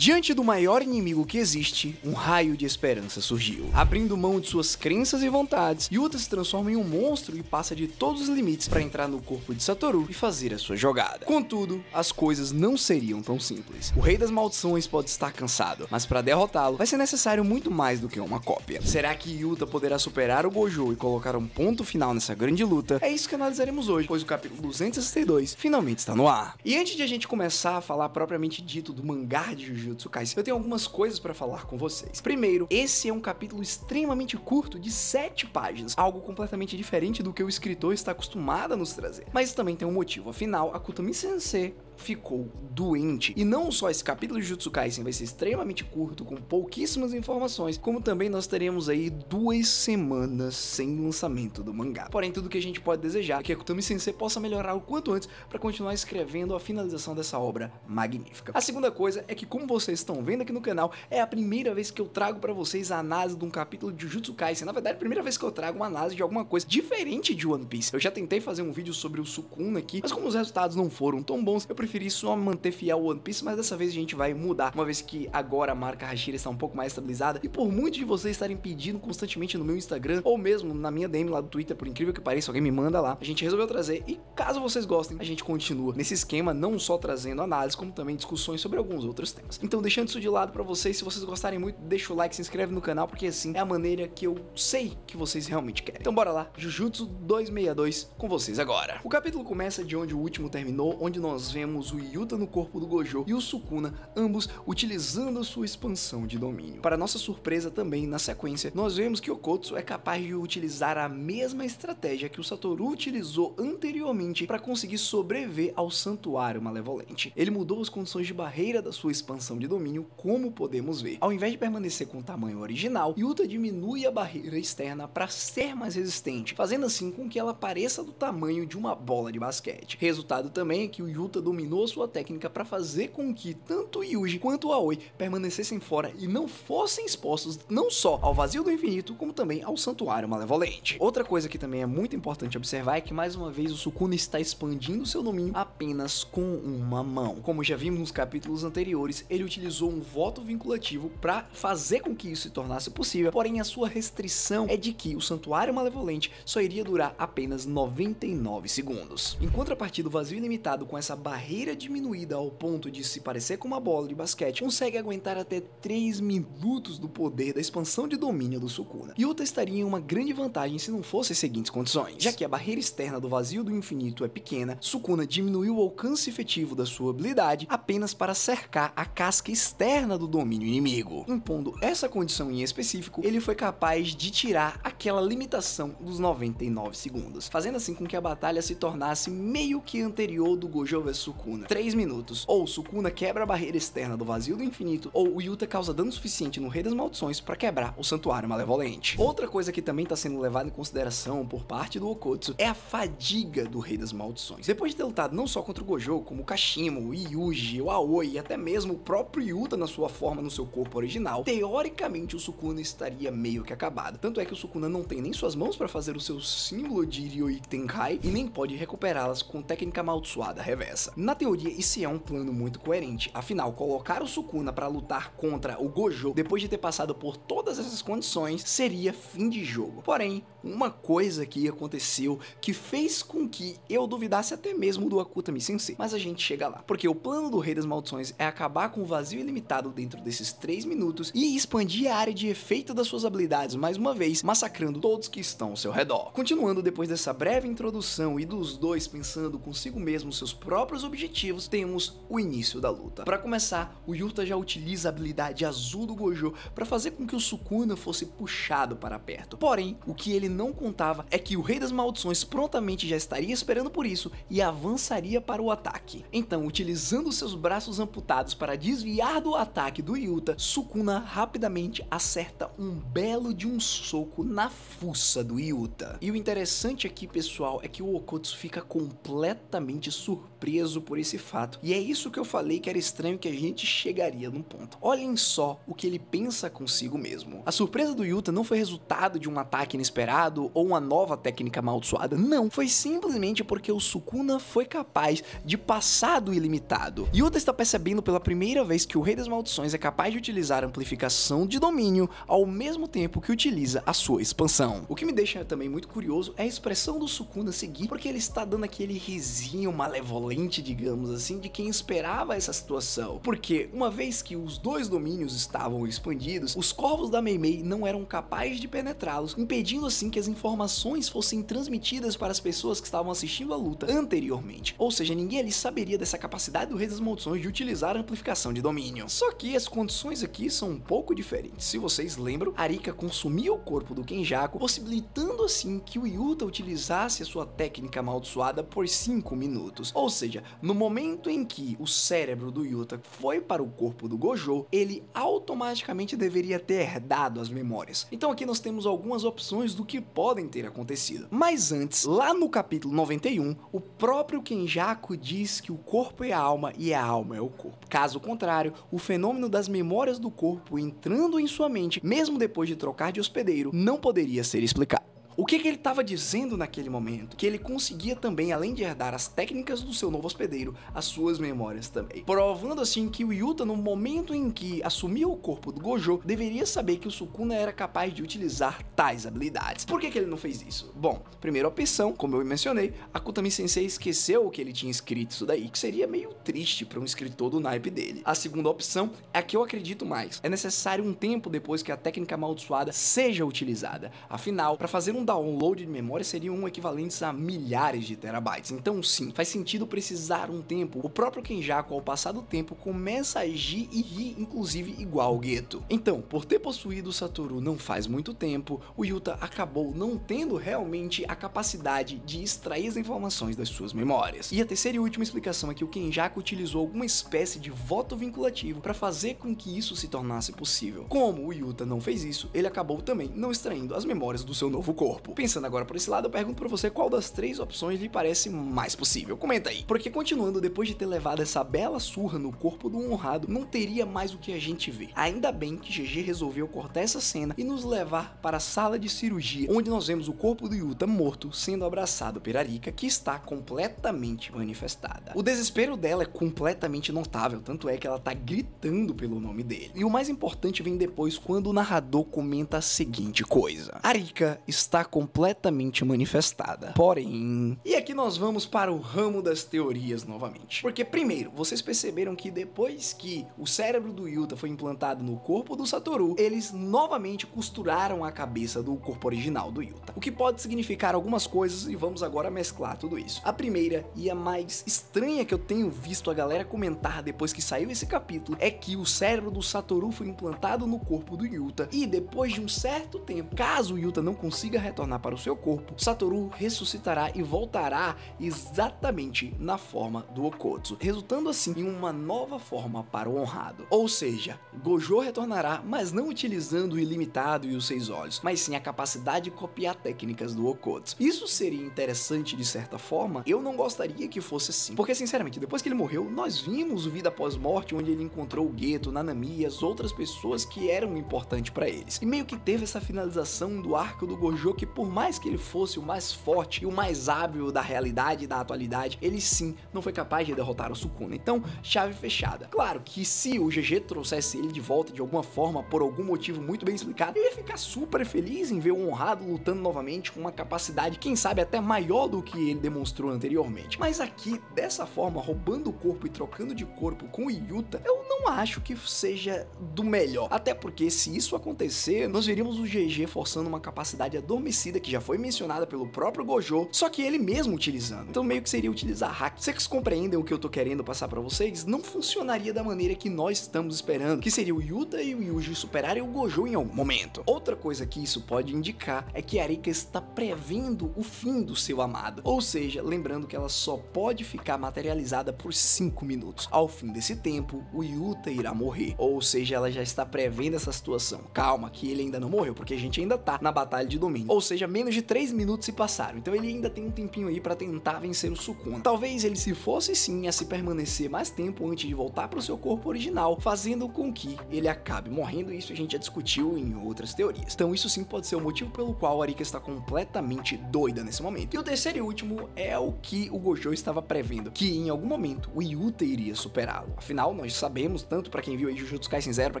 Diante do maior inimigo que existe, um raio de esperança surgiu. Abrindo mão de suas crenças e vontades, Yuta se transforma em um monstro e passa de todos os limites para entrar no corpo de Satoru e fazer a sua jogada. Contudo, as coisas não seriam tão simples. O Rei das Maldições pode estar cansado, mas para derrotá-lo vai ser necessário muito mais do que uma cópia. Será que Yuta poderá superar o Gojo e colocar um ponto final nessa grande luta? É isso que analisaremos hoje, pois o capítulo 262 finalmente está no ar. E antes de a gente começar a falar propriamente dito do mangá de Jujutsu Kaisen, eu tenho algumas coisas para falar com vocês. Primeiro, esse é um capítulo extremamente curto de 7 páginas, algo completamente diferente do que o escritor está acostumado a nos trazer. Mas também tem um motivo, afinal, Akutami Sensei ficou doente. E não só esse capítulo de Jujutsu Kaisen vai ser extremamente curto, com pouquíssimas informações, como também nós teremos aí 2 semanas sem lançamento do mangá. Porém, tudo que a gente pode desejar é que Akutami Sensei possa melhorar o quanto antes para continuar escrevendo a finalização dessa obra magnífica. A segunda coisa é que, como vocês estão vendo aqui no canal, é a primeira vez que eu trago para vocês a análise de um capítulo de Jujutsu Kaisen. Na verdade, é a primeira vez que eu trago uma análise de alguma coisa diferente de One Piece. Eu já tentei fazer um vídeo sobre o Sukuna aqui, mas como os resultados não foram tão bons, eu preferi só manter fiel ao One Piece, mas dessa vez a gente vai mudar, uma vez que agora a marca Hashira está um pouco mais estabilizada, e por muitos de vocês estarem pedindo constantemente no meu Instagram, ou mesmo na minha DM lá do Twitter, por incrível que pareça, alguém me manda lá, a gente resolveu trazer, e caso vocês gostem, a gente continua nesse esquema, não só trazendo análise, como também discussões sobre alguns outros temas. Então, deixando isso de lado pra vocês, se vocês gostarem muito, deixa o like, se inscreve no canal, porque assim é a maneira que eu sei que vocês realmente querem. Então bora lá, Jujutsu 262 com vocês agora. O capítulo começa de onde o último terminou, onde nós vemos o Yuta no corpo do Gojo e o Sukuna, ambos utilizando a sua expansão de domínio. Para nossa surpresa também, na sequência, nós vemos que Okotsu é capaz de utilizar a mesma estratégia que o Satoru utilizou anteriormente para conseguir sobreviver ao Santuário Malevolente. Ele mudou as condições de barreira da sua expansão de domínio, como podemos ver. Ao invés de permanecer com o tamanho original, Yuta diminui a barreira externa para ser mais resistente, fazendo assim com que ela pareça do tamanho de uma bola de basquete. Resultado também é que o Yuta dominou sua técnica para fazer com que tanto o Yuji quanto o Aoi permanecessem fora e não fossem expostos não só ao vazio do infinito, como também ao Santuário Malevolente. Outra coisa que também é muito importante observar é que mais uma vez o Sukuna está expandindo seu domínio apenas com uma mão. Como já vimos nos capítulos anteriores, ele utilizou um voto vinculativo para fazer com que isso se tornasse possível, porém a sua restrição é de que o Santuário Malevolente só iria durar apenas 99 segundos. Em contrapartida, o vazio ilimitado, com essa barreira diminuída ao ponto de se parecer com uma bola de basquete, consegue aguentar até 3 minutos do poder da expansão de domínio do Sukuna. Yuta estaria em uma grande vantagem se não fossem as seguintes condições. Já que a barreira externa do vazio do infinito é pequena, Sukuna diminuiu o alcance efetivo da sua habilidade apenas para cercar a casca externa do domínio inimigo. Impondo essa condição em específico, ele foi capaz de tirar aquela limitação dos 99 segundos, fazendo assim com que a batalha se tornasse meio que anterior do Gojo vs Sukuna. 3 minutos. Ou Sukuna quebra a barreira externa do vazio do infinito, ou o Yuta causa dano suficiente no Rei das Maldições para quebrar o Santuário Malevolente. Outra coisa que também está sendo levada em consideração por parte do Okotsu é a fadiga do Rei das Maldições. Depois de ter lutado não só contra o Gojo, como o Kashimo, o Yuji, o Aoi e até mesmo o próprio Yuta na sua forma no seu corpo original, teoricamente o Sukuna estaria meio que acabado. Tanto é que o Sukuna não tem nem suas mãos para fazer o seu símbolo de Ryoi Tenkai e nem pode recuperá-las com técnica amaldiçoada reversa. Na teoria, isso é um plano muito coerente, afinal, colocar o Sukuna para lutar contra o Gojo depois de ter passado por todas essas condições seria fim de jogo. Porém, uma coisa que aconteceu que fez com que eu duvidasse até mesmo do Akutami Sensei, mas a gente chega lá, porque o plano do Rei das Maldições é acabar com o vazio ilimitado dentro desses 3 minutos e expandir a área de efeito das suas habilidades mais uma vez, massacrando todos que estão ao seu redor. Continuando, depois dessa breve introdução e dos dois pensando consigo mesmo seus próprios objetivos, temos o início da luta. Para começar, o Yuta já utiliza a habilidade azul do Gojo para fazer com que o Sukuna fosse puxado para perto. Porém, o que ele não contava é que o Rei das Maldições prontamente já estaria esperando por isso e avançaria para o ataque. Então, utilizando seus braços amputados para desviar do ataque do Yuta, Sukuna rapidamente acerta um belo de um soco na fuça do Yuta. E o interessante aqui, pessoal, é que o Okotsu fica completamente surpreso surpreso por esse fato. E é isso que eu falei que era estranho, que a gente chegaria num ponto. Olhem só o que ele pensa consigo mesmo. A surpresa do Yuta não foi resultado de um ataque inesperado ou uma nova técnica amaldiçoada, não. Foi simplesmente porque o Sukuna foi capaz de passar do ilimitado. Yuta está percebendo pela primeira vez que o Rei das Maldições é capaz de utilizar a amplificação de domínio ao mesmo tempo que utiliza a sua expansão. O que me deixa também muito curioso é a expressão do Sukuna seguir, porque ele está dando aquele risinho malevolente, digamos assim, de quem esperava essa situação. Porque uma vez que os dois domínios estavam expandidos, os corvos da Mei Mei não eram capazes de penetrá-los, impedindo assim que as informações fossem transmitidas para as pessoas que estavam assistindo a luta anteriormente. Ou seja, ninguém ali saberia dessa capacidade do Rei das Maldições de utilizar a amplificação de domínio. Só que as condições aqui são um pouco diferentes. Se vocês lembram, Arika consumia o corpo do Kenjaku, possibilitando assim que o Yuta utilizasse a sua técnica amaldiçoada por 5 minutos. Ou seja, no momento em que o cérebro do Yuta foi para o corpo do Gojo, ele automaticamente deveria ter herdado as memórias. Então aqui nós temos algumas opções do que podem ter acontecido. Mas antes, lá no capítulo 91, o próprio Kenjaku diz que o corpo é a alma e a alma é o corpo. Caso contrário, o fenômeno das memórias do corpo entrando em sua mente, mesmo depois de trocar de hospedeiro, não poderia ser explicado. O que ele estava dizendo naquele momento? Que ele conseguia também, além de herdar as técnicas do seu novo hospedeiro, as suas memórias também. Provando assim que o Yuta, no momento em que assumiu o corpo do Gojo, deveria saber que o Sukuna era capaz de utilizar tais habilidades. Por que ele não fez isso? Bom, primeira opção, como eu mencionei, a Kutami Sensei esqueceu que ele tinha escrito isso daí, que seria meio triste para um escritor do naipe dele. A segunda opção é a que eu acredito mais. É necessário um tempo depois que a técnica amaldiçoada seja utilizada. Afinal, para fazer um download de memória seriam equivalentes a milhares de terabytes. Então sim, faz sentido precisar um tempo. O próprio Kenjaku, ao passar do tempo, começa a agir e rir, inclusive, igual o Geto. Então, por ter possuído o Satoru não faz muito tempo, o Yuta acabou não tendo realmente a capacidade de extrair as informações das suas memórias. E a terceira e última explicação é que o Kenjaku utilizou alguma espécie de voto vinculativo para fazer com que isso se tornasse possível. Como o Yuta não fez isso, ele acabou também não extraindo as memórias do seu novo corpo. Pensando agora por esse lado, eu pergunto pra você qual das 3 opções lhe parece mais possível. Comenta aí. Porque continuando, depois de ter levado essa bela surra no corpo do honrado, não teria mais o que a gente vê. Ainda bem que GG resolveu cortar essa cena e nos levar para a sala de cirurgia, onde nós vemos o corpo do Yuta morto sendo abraçado por Arika, que está completamente manifestada. O desespero dela é completamente notável, tanto é que ela tá gritando pelo nome dele. E o mais importante vem depois, quando o narrador comenta a seguinte coisa: Arika está completamente manifestada. Porém... E aqui nós vamos para o ramo das teorias novamente. Porque primeiro, vocês perceberam que depois que o cérebro do Yuta foi implantado no corpo do Satoru, eles novamente costuraram a cabeça do corpo original do Yuta. O que pode significar algumas coisas e vamos agora mesclar tudo isso. A primeira e a mais estranha que eu tenho visto a galera comentar depois que saiu esse capítulo é que o cérebro do Satoru foi implantado no corpo do Yuta e depois de um certo tempo, caso o Yuta não consiga retornar para o seu corpo, Satoru ressuscitará e voltará exatamente na forma do Okotsu, resultando assim em uma nova forma para o honrado. Ou seja, Gojo retornará, mas não utilizando o ilimitado e os 6 olhos, mas sim a capacidade de copiar técnicas do Okotsu. Isso seria interessante de certa forma, eu não gostaria que fosse assim, porque sinceramente, depois que ele morreu, nós vimos o Vida Após Morte, onde ele encontrou o Geto, Nanami e as outras pessoas que eram importantes para eles, e meio que teve essa finalização do arco do Gojo que, por mais que ele fosse o mais forte e o mais hábil da realidade e da atualidade, ele sim não foi capaz de derrotar o Sukuna. Então, chave fechada. Claro que se o GG trouxesse ele de volta de alguma forma, por algum motivo muito bem explicado, eu ia ficar super feliz em ver o honrado lutando novamente com uma capacidade, quem sabe até maior do que ele demonstrou anteriormente. Mas aqui, dessa forma, roubando o corpo e trocando de corpo com o Yuta, eu não acho que seja do melhor. Até porque se isso acontecer, nós veríamos o GG forçando uma capacidade adormecida que já foi mencionada pelo próprio Gojo, só que ele mesmo utilizando. Então meio que seria utilizar hack. Vocês compreendem o que eu tô querendo passar pra vocês? Não funcionaria da maneira que nós estamos esperando, que seria o Yuta e o Yuji superarem o Gojo em algum momento. Outra coisa que isso pode indicar é que Arika está prevendo o fim do seu amado. Ou seja, lembrando que ela só pode ficar materializada por 5 minutos. Ao fim desse tempo, o Yuta irá morrer. Ou seja, ela já está prevendo essa situação. Calma, que ele ainda não morreu, porque a gente ainda tá na batalha de domínio. Ou Ou seja, menos de 3 minutos se passaram, então ele ainda tem um tempinho aí pra tentar vencer o Sukuna. Talvez ele se fosse sim a se permanecer mais tempo antes de voltar pro seu corpo original, fazendo com que ele acabe morrendo. Isso a gente já discutiu em outras teorias. Então isso sim pode ser o motivo pelo qual a Arika está completamente doida nesse momento. E o terceiro e último é o que o Gojo estava prevendo, que em algum momento o Yuta iria superá-lo. Afinal, nós sabemos, tanto pra quem viu aí Jujutsu Kaisen Zero, pra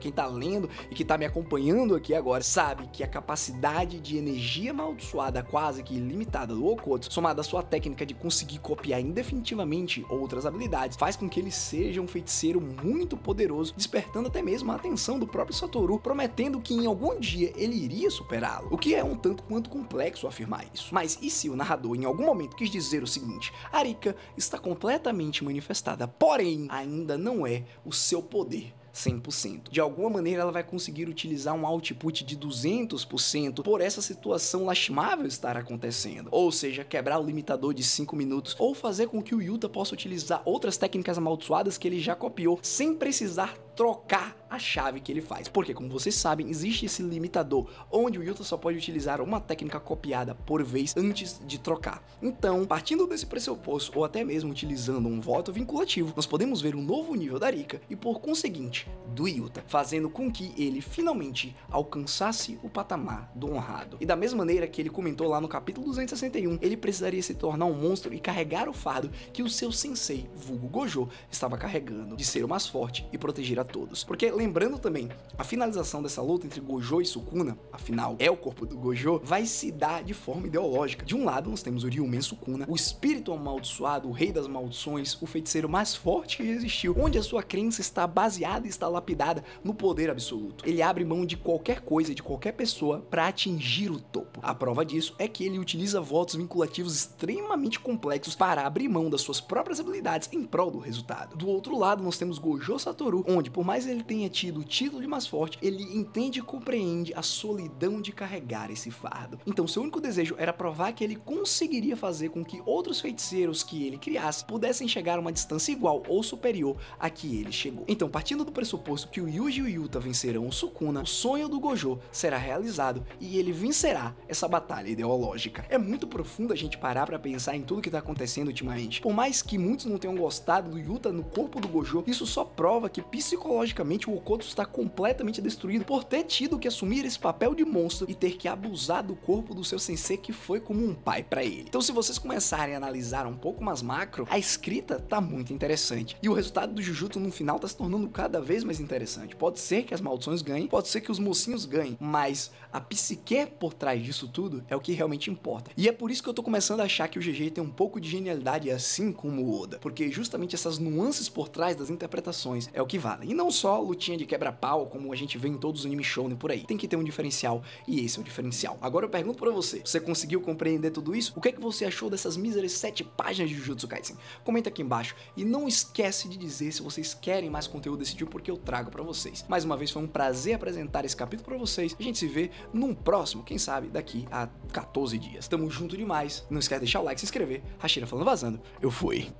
quem tá lendo e que tá me acompanhando aqui agora, sabe que a capacidade de energia amaldiçoada quase que ilimitada do Okotsu, somada à sua técnica de conseguir copiar indefinitivamente outras habilidades, faz com que ele seja um feiticeiro muito poderoso, despertando até mesmo a atenção do próprio Satoru, prometendo que em algum dia ele iria superá-lo, o que é um tanto quanto complexo afirmar isso. Mas e se o narrador em algum momento quis dizer o seguinte: Arika está completamente manifestada, porém ainda não é o seu poder 100%. De alguma maneira ela vai conseguir utilizar um output de 200% por essa situação lastimável estar acontecendo. Ou seja, quebrar o limitador de 5 minutos ou fazer com que o Yuta possa utilizar outras técnicas amaldiçoadas que ele já copiou sem precisar trocar a chave que ele faz. Porque, como vocês sabem, existe esse limitador onde o Yuta só pode utilizar uma técnica copiada por vez antes de trocar. Então, partindo desse pressuposto ou até mesmo utilizando um voto vinculativo, nós podemos ver um novo nível da Arika e, por conseguinte, do Yuta, fazendo com que ele finalmente alcançasse o patamar do honrado. E da mesma maneira que ele comentou lá no capítulo 261, ele precisaria se tornar um monstro e carregar o fardo que o seu sensei, vulgo Gojo, estava carregando, de ser o mais forte e proteger a todos. Porque, lembrando também, a finalização dessa luta entre Gojo e Sukuna, afinal é o corpo do Gojo, vai se dar de forma ideológica. De um lado nós temos o Ryumen Sukuna, o espírito amaldiçoado, o rei das maldições, o feiticeiro mais forte que existiu, onde a sua crença está baseada e está lapidada no poder absoluto. Ele abre mão de qualquer coisa, de qualquer pessoa, para atingir o topo. A prova disso é que ele utiliza votos vinculativos extremamente complexos para abrir mão das suas próprias habilidades em prol do resultado. Do outro lado nós temos Gojo Satoru, onde por mais ele tenha tido o título de mais forte, ele entende e compreende a solidão de carregar esse fardo. Então seu único desejo era provar que ele conseguiria fazer com que outros feiticeiros que ele criasse pudessem chegar a uma distância igual ou superior a que ele chegou. Então, partindo do pressuposto que o Yuji e o Yuta vencerão o Sukuna, o sonho do Gojo será realizado e ele vencerá essa batalha ideológica. É muito profundo a gente parar pra pensar em tudo que tá acontecendo ultimamente. Por mais que muitos não tenham gostado do Yuta no corpo do Gojo, isso só prova que psicologicamente o Okotsu está completamente destruído por ter tido que assumir esse papel de monstro e ter que abusar do corpo do seu sensei, que foi como um pai pra ele. Então, se vocês começarem a analisar um pouco mais macro, a escrita tá muito interessante e o resultado do Jujutsu no final tá se tornando cada vez mais interessante. Pode ser que as maldições ganhem, pode ser que os mocinhos ganhem, mas a psique por trás disso tudo é o que realmente importa. E é por isso que eu tô começando a achar que o GG tem um pouco de genialidade, assim como o Oda, porque justamente essas nuances por trás das interpretações é o que vale. E não só lutinha de quebra-pau, como a gente vê em todos os anime shounen por aí. Tem que ter um diferencial, e esse é o diferencial. Agora eu pergunto pra você, você conseguiu compreender tudo isso? O que é que você achou dessas míseras 7 páginas de Jujutsu Kaisen? Comenta aqui embaixo, e não esquece de dizer se vocês querem mais conteúdo desse tipo, porque eu trago pra vocês. Mais uma vez foi um prazer apresentar esse capítulo pra vocês. A gente se vê num próximo, quem sabe, daqui a 14 dias. Tamo junto demais. Não esquece de deixar o like, se inscrever. Hashira falando vazando. Eu fui.